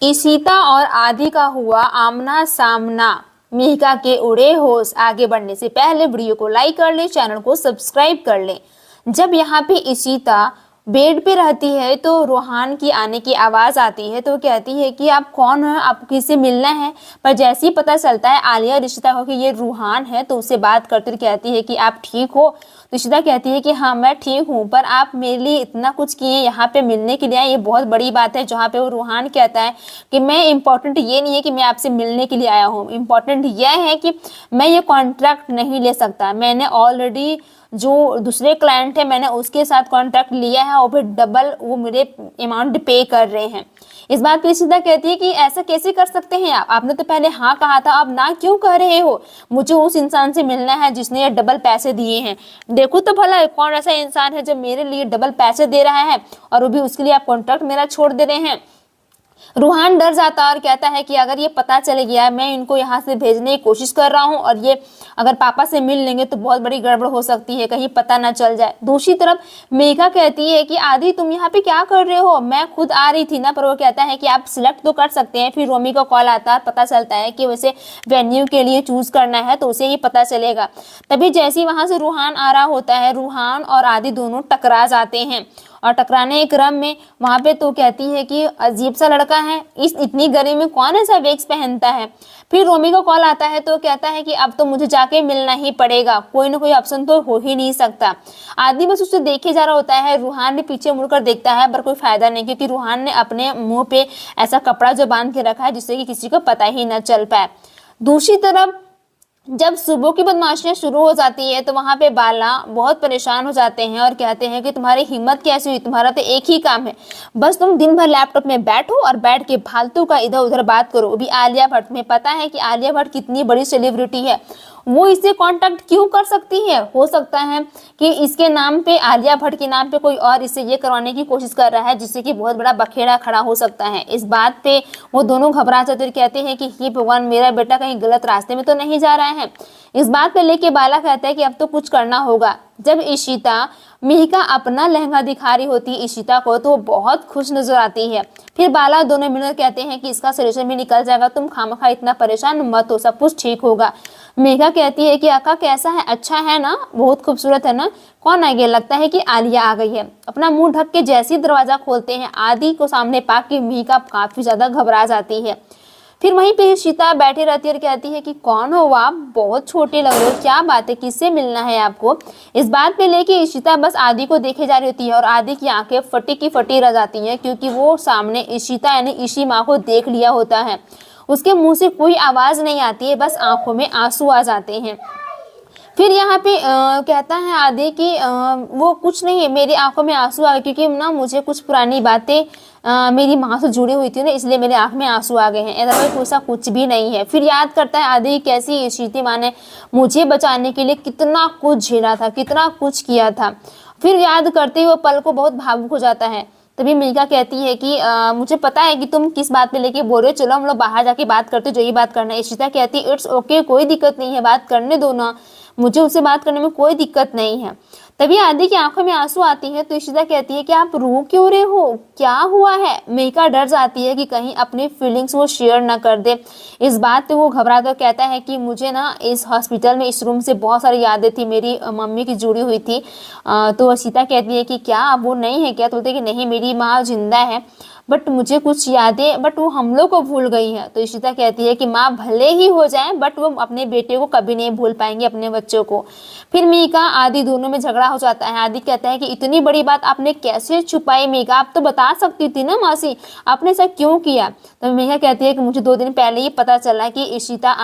इशिता और आदि का हुआ आमना सामना। मिहिका के उड़े होश। आगे बढ़ने से पहले वीडियो को लाइक कर ले, चैनल को सब्सक्राइब कर ले। जब यहाँ पे इशिता बेड पे रहती है तो रूहान की आने की आवाज आती है, तो कहती है कि आप कौन हो, आपको किससे मिलना है। पर जैसे ही पता चलता है आलिया और इशिता को कि ये रूहान है, तो उससे बात करते हुए कहती है कि आप ठीक हो। तो इशिता कहती है कि हाँ मैं ठीक हूँ, पर आप मेरे लिए इतना कुछ किए, यहाँ पे मिलने के लिए आए, ये बहुत बड़ी बात है। जहाँ पे वो रूहान कहता है कि मैं इम्पोर्टेंट ये नहीं है कि मैं आपसे मिलने के लिए आया हूँ, इम्पोर्टेंट यह है कि मैं ये कॉन्ट्रैक्ट नहीं ले सकता। मैंने ऑलरेडी जो दूसरे क्लाइंट है मैंने उसके साथ कॉन्ट्रैक्ट लिया है और फिर डबल वो मेरे अमाउंट पे कर रहे हैं। इस बात पे इशिता कहती है कि ऐसा कैसे कर सकते हैं आप, आपने तो पहले हाँ कहा था, अब ना क्यों कह रहे हो। मुझे उस इंसान से मिलना है जिसने ये डबल पैसे दिए हैं। देखो तो भला कौन ऐसा इंसान है जो मेरे लिए डबल पैसे दे रहा है और वो भी उसके लिए आप कॉन्ट्रैक्ट मेरा छोड़ दे रहे हैं। रूहान डर जाता है और कहता है कि अगर ये पता चल गया, मैं इनको यहाँ से भेजने की कोशिश कर रहा हूँ और ये अगर पापा से मिल लेंगे तो बहुत बड़ी गड़बड़ हो सकती है, कहीं पता ना चल जाए। दूसरी तरफ मेघा कहती है कि आदि तुम यहाँ पे क्या कर रहे हो, मैं खुद आ रही थी ना। पर वो कहता है कि आप सिलेक्ट तो कर सकते हैं। फिर रोमी का कॉल आता है, पता चलता है कि वैसे वेन्यू के लिए चूज करना है तो उसे ही पता चलेगा। तभी जैसे ही वहां से रूहान आ रहा होता है, रूहान और आदि दोनों टकरा जाते हैं और टकराने के क्रम में वहां पे तो कहती है कि अजीब सा लड़का है, इस इतनी गर्मी में कौन ऐसा वेक्स पहनता है। फिर रोमी का कॉल आता है तो कहता है कि अब तो मुझे जाके मिलना ही पड़ेगा, कोई ना कोई ऑप्शन तो हो ही नहीं सकता। आदमी बस उसे देखे जा रहा होता है। रूहान ने पीछे मुड़कर देखता है पर कोई फायदा नहीं, क्योंकि रूहान ने अपने मुंह पे ऐसा कपड़ा जो बांध के रखा है जिससे कि किसी को पता ही न चल पाए। दूसरी तरफ जब सुबह की बदमाशियां शुरू हो जाती है तो वहां पे बाला बहुत परेशान हो जाते हैं और कहते हैं कि तुम्हारी हिम्मत कैसी हुई, तुम्हारा तो एक ही काम है, बस तुम दिन भर लैपटॉप में बैठो और बैठ के फालतू का इधर उधर बात करो। अभी आलिया भट्ट, में पता है कि आलिया भट्ट कितनी बड़ी सेलिब्रिटी है, वो इससे कांटेक्ट क्यों कर सकती है। हो सकता है कि इसके नाम पे, आलिया भट्ट के नाम पे कोई और इससे ये करवाने की कोशिश कर रहा है जिससे कि बहुत बड़ा बखेड़ा खड़ा हो सकता है। इस बात पे वो दोनों घबरा जाते कहते हैं कि हे भगवान, मेरा बेटा कहीं गलत रास्ते में तो नहीं जा रहा है। इस बात पे लेके बाला कहता है कि अब तो कुछ करना होगा। जब इशिता मिहिका अपना लहंगा दिखा रही होती है इशिता को, तो वो बहुत खुश नजर आती है। फिर बाला दोनों मिलकर कहते हैं कि इसका सोल्यूशन भी निकल जाएगा, तुम खामखा इतना परेशान मत हो, सब कुछ ठीक होगा। मेघा कहती है कि आका कैसा है, अच्छा है ना, बहुत खूबसूरत है ना, कौन आ गया, लगता है कि आलिया आ गई है। अपना मुंह ढक के जैसे ही दरवाजा खोलते हैं, आदि को सामने पाके मेघा काफी ज्यादा घबरा जाती है। फिर वहीं पे इशिता बैठी रहती है और कहती है कि कौन हो आप, बहुत छोटे लग रहे हो, क्या बात है, किससे मिलना है आपको। इस बात पे लेके इशिता बस आदि को देखे जा रही होती है और आदि की आंखें फटी की फटी रह जाती हैं, क्योंकि वो सामने इशिता यानी इशी माँ को देख लिया होता है। उसके मुंह से कोई आवाज नहीं आती है, बस आंखों में आंसू आ जाते हैं। फिर यहाँ पे कहता है आदि कि वो कुछ नहीं है, मेरी आंखों में आंसू आ गए क्योंकि ना मुझे कुछ पुरानी बातें मेरी माँ से जुड़ी हुई थी ना, इसलिए मेरे आंख में आंसू आ गए हैं, अदरवाइज ऐसा कुछ भी नहीं है। फिर याद करता है आदि कैसी इशिता माँ ने मुझे बचाने के लिए कितना कुछ झेला था, कितना कुछ किया था। फिर याद करते हुए पल को बहुत भावुक हो जाता है। तभी मिल्का कहती है कि मुझे पता है कि तुम किस बात पे लेके बोल रहे हो, चलो हम लोग बाहर जाके बात करते, जो ये बात करना है। इशिता कहती है इट्स ओके, कोई दिक्कत नहीं है, बात करने दो ना, मुझे उससे बात करने में कोई दिक्कत नहीं है। तभी आदि की आंखों में आंसू आती है तो इशिता कहती है कि आप रो क्यों रहे हो, क्या हुआ है। मेघा डर जाती है कि कहीं अपनी फीलिंग्स वो शेयर ना कर दे। इस बात पे वो घबरा कर कहता है कि मुझे ना इस हॉस्पिटल में, इस रूम से बहुत सारी यादें थी, मेरी मम्मी की जुड़ी हुई थी। तो इशिता कहती है कि क्या वो नहीं है क्या, तो बोलते कि नहीं मेरी माँ जिंदा है, बट मुझे कुछ यादें, बट वो हम लोग को भूल गई है। तो इशिता कहती है कि माँ भले ही हो जाए बट वो अपने बेटे को कभी नहीं भूल पाएंगे, अपने बच्चों को। फिर मीका आदि दोनों में झगड़ा हो जाता है। आदि कहता है कि इतनी बड़ी बात आपने कैसे छुपाई मीका, आप तो बता सकती थी ना मासी, आपने ऐसा क्यों किया। तो मीका कहती है कि मुझे 2 दिन पहले ही पता चला कि इशिता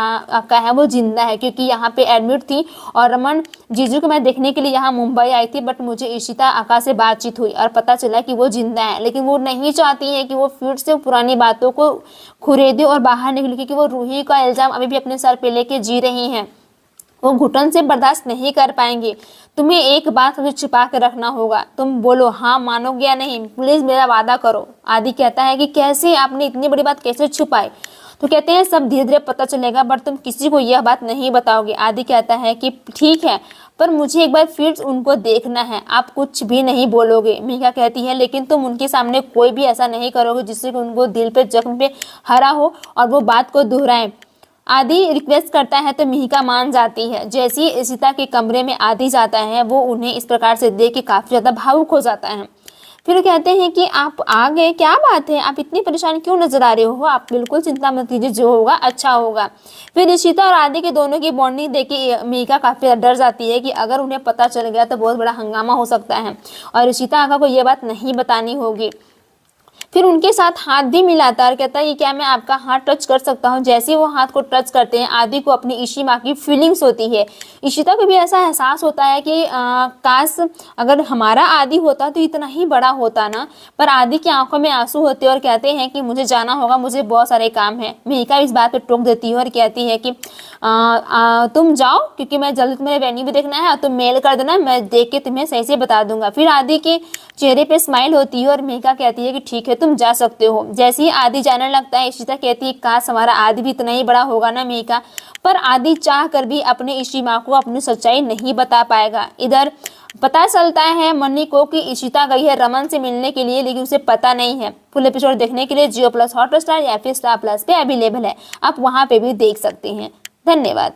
का है वो जिंदा है, क्योंकि यहाँ पे एडमिट थी और रमन जीजू को मैं देखने के लिए यहाँ मुंबई आई थी, बट मुझे इशिता आका से बातचीत हुई और पता चला कि वो जिंदा है। लेकिन वो नहीं चाहती है कि वो फिर से पुरानी बातों को खुरेदे और बाहर निकले, क्योंकि वो रूही का इल्जाम अभी भी अपने सर पे लेके जी रही हैं, वो घुटन से बर्दाश्त नहीं कर पाएंगे। तुम्हें एक बात मुझे छिपा के रखना होगा, तुम बोलो हाँ मानोगे या नहीं, प्लीज मेरा वादा करो। आदि कहता है कि कैसे, आपने इतनी बड़ी बात कैसे छुपाई। तो कहते हैं सब धीरे धीरे पता चलेगा, बट तुम किसी को यह बात नहीं बताओगे। आदि कहता है कि ठीक है, पर मुझे एक बार फिर उनको देखना है, आप कुछ भी नहीं बोलोगे। मेघा कहती है लेकिन तुम उनके सामने कोई भी ऐसा नहीं करोगे जिससे कि उनको दिल पे जख्म पे हरा हो और वो बात को दोहराएं। आदि रिक्वेस्ट करता है तो मिहिका मान जाती है। जैसे ही इशिता के कमरे में आदि जाता है वो उन्हें इस प्रकार से देख के काफी ज्यादा भावुक हो जाता है। फिर वो कहते हैं कि आप आ गए, क्या बात है, आप इतनी परेशान क्यों नजर आ रहे हो, आप बिल्कुल चिंता मत कीजिए, जो होगा अच्छा होगा। फिर इशिता और आदि के दोनों की बॉन्डिंग देख के मिहिका काफी डर जाती है कि अगर उन्हें पता चल गया तो बहुत बड़ा हंगामा हो सकता है और इशिता आका को ये बात नहीं बतानी होगी। फिर उनके साथ हाथ भी मिलाता है और कहता है ये क्या मैं आपका हाथ टच कर सकता हूँ। जैसे ही वो हाथ को टच करते हैं आदि को अपनी इशी माँ की फीलिंग्स होती है। इशिता को भी ऐसा एहसास होता है कि काश अगर हमारा आदि होता तो इतना ही बड़ा होता ना। पर आदि की आंखों में आंसू होते हैं और कहते हैं कि मुझे जाना होगा, मुझे बहुत सारे काम है। मिहिका इस बात पर टोक देती है और कहती है कि तुम जाओ क्योंकि मैं जल्दी तुम्हें वेन्यू भी देखना है और तुम मेल कर देना, मैं देख के तुम्हें सही से बता दूंगा। फिर आदि के चेहरे पे स्माइल होती है और मिहिका कहती है कि ठीक है तुम जा सकते हो। जैसे ही आदि जाने लगता है इशिता कहती है काश हमारा आदि भी इतना ही बड़ा होगा ना मिहिका। पर आदि चाह कर भी अपने इशी माँ को अपनी सच्चाई नहीं बता पाएगा। इधर पता चलता है मन्नी को कि इशिता गई है रमन से मिलने के लिए, लेकिन उसे पता नहीं है। फुल एपिसोड देखने के लिए जियो प्लस हॉटस्टार या फिर स्टार प्लस पे अवेलेबल है, आप वहां पे भी देख सकते हैं। धन्यवाद।